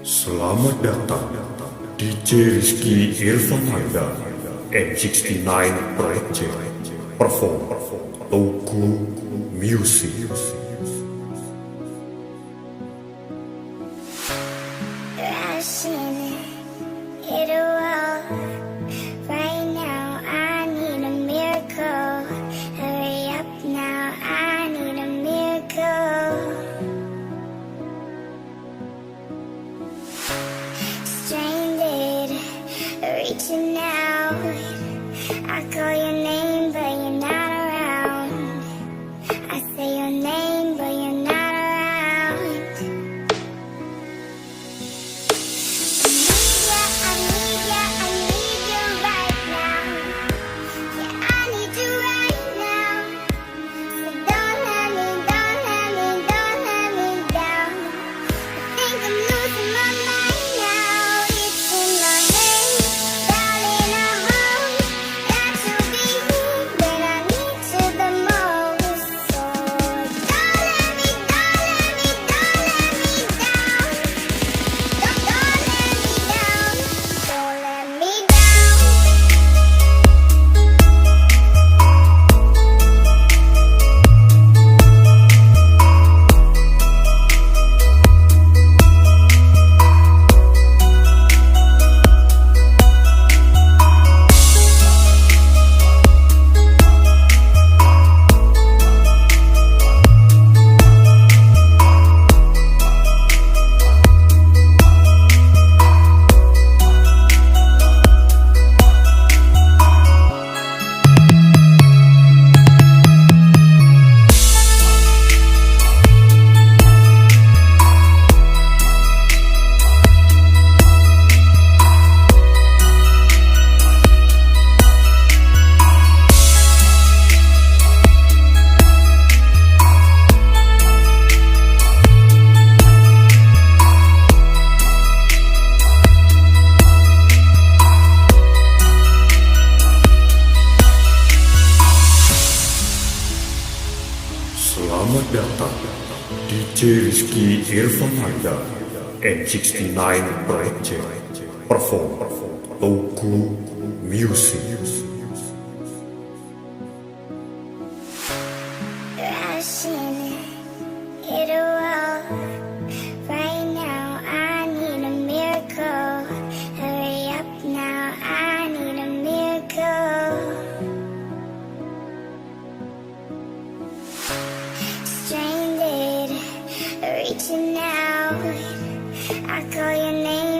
Selamat datang DJ Rizky Irfananda M69 Project perform Toku Music. Rushing, hit a wall. Right now, I need a miracle. Hurry up now, I need a miracle. Stranded, reaching out. I call your name, but you're not around. I say your name, but you're not around. I need you right now. Yeah, I need you right now. So don't let me down. I think I'm losing my mind now. It's in my head, darling. I hope that you'll be here when I need you the most. So don't let me down. Don't let me down. Selamat datang DJ Rizky Irfananda M69 Project perform Toku Music. Rushing, hit a wall. Right now, I need a miracle. Hurry up now, I need a miracle. Stranded, reaching out. I call your name.